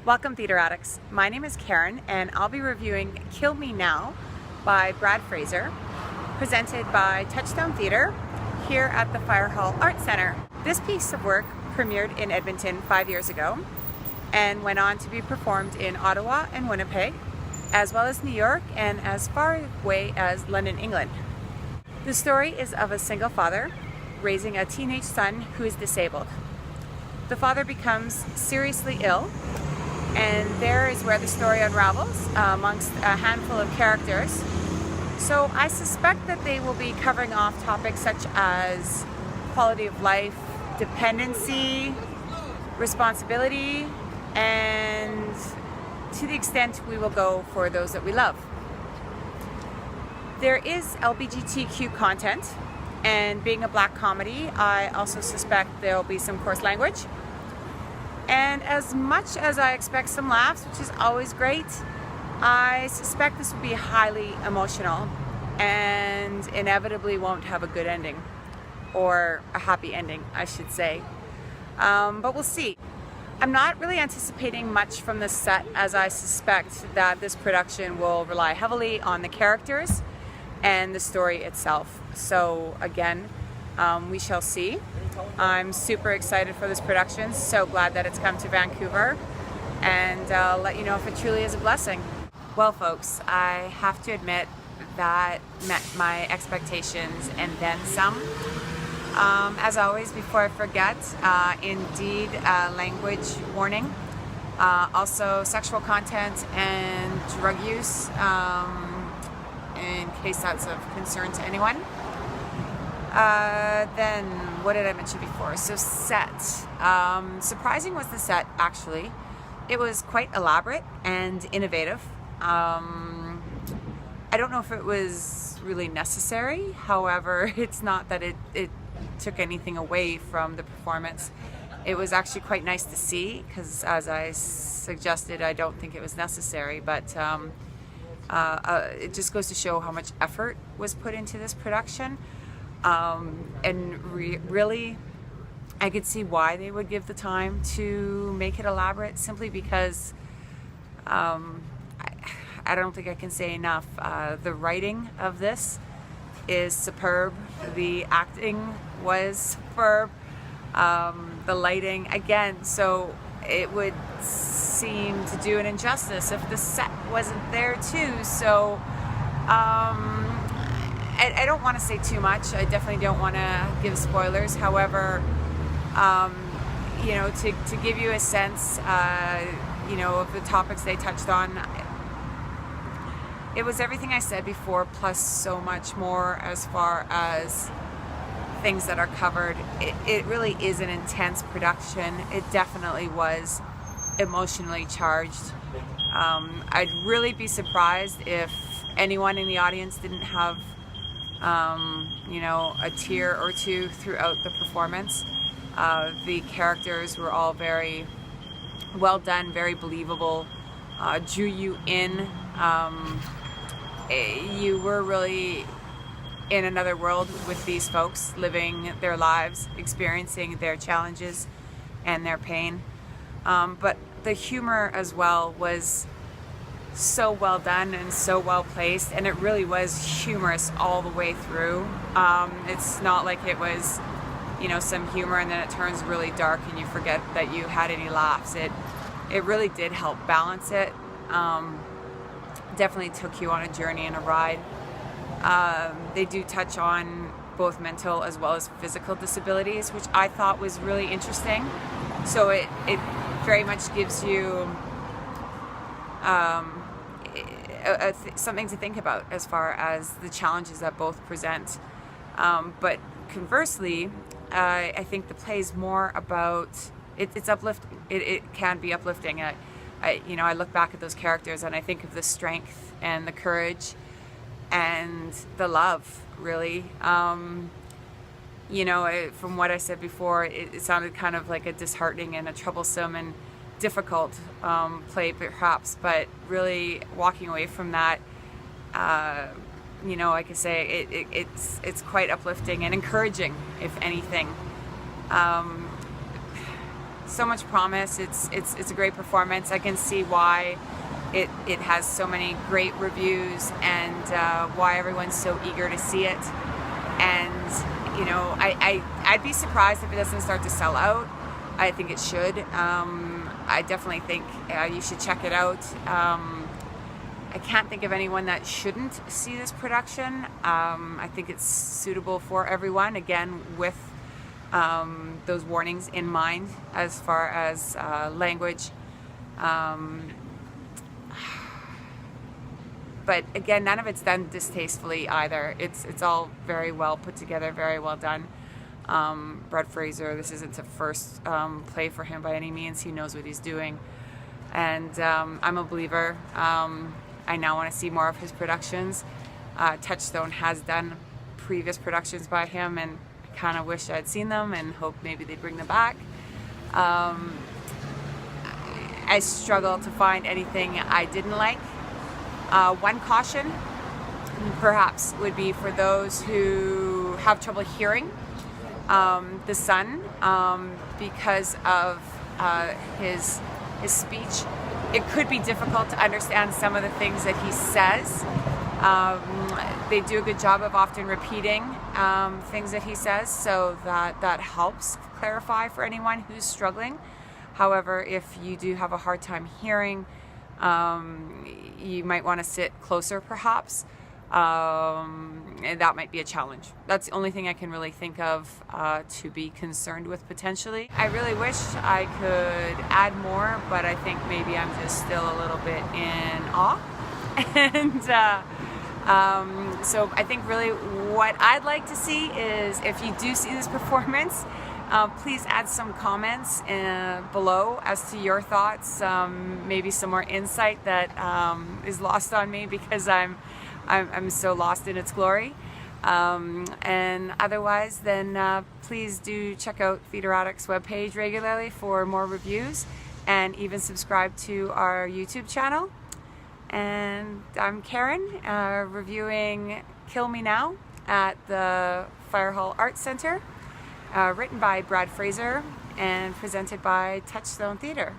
Welcome, Theatre Addicts. My name is Karen, and I'll be reviewing Kill Me Now by Brad Fraser, presented by Touchstone Theatre here at the Fire Hall Art Centre. This piece of work premiered in Edmonton 5 years ago and went on to be performed in Ottawa and Winnipeg, as well as New York and as far away as London, England. The story is of a single father raising a teenage son who is disabled. The father becomes seriously ill, and there is where the story unravels amongst a handful of characters. So I suspect that they will be covering off topics such as quality of life, dependency, responsibility, and to the extent we will go for those that we love. There is LGBTQ content, and being a black comedy, I also suspect there will be some coarse language. And as much as I expect some laughs, which is always great, I suspect this will be highly emotional and inevitably won't have a good ending, or a happy ending, I should say. But we'll see. I'm not really anticipating much from this set, as I suspect that this production will rely heavily on the characters and the story itself. So again, we shall see. I'm super excited for this production, so glad that it's come to Vancouver, and I'll let you know if it truly is a blessing. Well folks, I have to admit that met my expectations and then some. As always, before I forget, indeed language warning, also sexual content and drug use, in case that's of concern to anyone. Then, what did I mention before? So set. Surprising was the set, actually. It was quite elaborate and innovative. I don't know if it was really necessary. However, it's not that it took anything away from the performance. It was actually quite nice to see, because as I suggested, I don't think it was necessary, but it just goes to show how much effort was put into this production. And really, I could see why they would give the time to make it elaborate, simply because I don't think I can say enough. The writing of this is superb. The acting was superb. The lighting, again, so it would seem to do an injustice if the set wasn't there too. So I don't want to say too much. I definitely don't want to give spoilers. However, to give you a sense, of the topics they touched on, it was everything I said before, plus so much more as far as things that are covered. It really is an intense production. It definitely was emotionally charged. I'd really be surprised if anyone in the audience didn't have a tear or two throughout the performance. The characters were all very well done, very believable, drew you in. You were really in another world with these folks, living their lives, experiencing their challenges and their pain. But the humor as well was so well done and so well placed, and it really was humorous all the way through. It's not like it was, some humor and then it turns really dark and you forget that you had any laughs. It really did help balance it. Definitely took you on a journey and a ride. They do touch on both mental as well as physical disabilities, which I thought was really interesting. So it very much gives you something to think about as far as the challenges that both present. But conversely, I think the play is more about, it's uplifting. It can be uplifting. I look back at those characters and I think of the strength and the courage and the love, really. From what I said before, it sounded kind of like a disheartening and a troublesome and difficult play perhaps, but really walking away from that, like I say, it's quite uplifting and encouraging, if anything. so much promise. It's a great performance. I can see why it has so many great reviews, and why everyone's so eager to see it. And you know, I'd be surprised if it doesn't start to sell out. I think it should. I definitely think you should check it out. I can't think of anyone that shouldn't see this production. I think it's suitable for everyone, again, with those warnings in mind as far as language. But again, none of it's done distastefully either. It's all very well put together, very well done. Brad Fraser, this isn't a first play for him by any means. He knows what he's doing. And I'm a believer. I now want to see more of his productions. Touchstone has done previous productions by him, and I kind of wish I'd seen them and hope maybe they bring them back. I struggle to find anything I didn't like. One caution, perhaps, would be for those who have trouble hearing the son because of his speech. It could be difficult to understand some of the things that he says. They do a good job of often repeating things that he says, so that helps clarify for anyone who's struggling. However, if you do have a hard time hearing, you might want to sit closer perhaps, and that might be a challenge. That's the only thing I can really think of to be concerned with potentially. I really wish I could add more, but I think maybe I'm just still a little bit in awe. And so I think really what I'd like to see is, if you do see this performance, please add some comments below as to your thoughts, maybe some more insight that is lost on me because I'm so lost in its glory. And otherwise, then please do check out Theatre Addict's webpage regularly for more reviews, and even subscribe to our YouTube channel. And I'm Karen, reviewing Kill Me Now at the Firehall Arts Centre. Written by Brad Fraser and presented by Touchstone Theatre.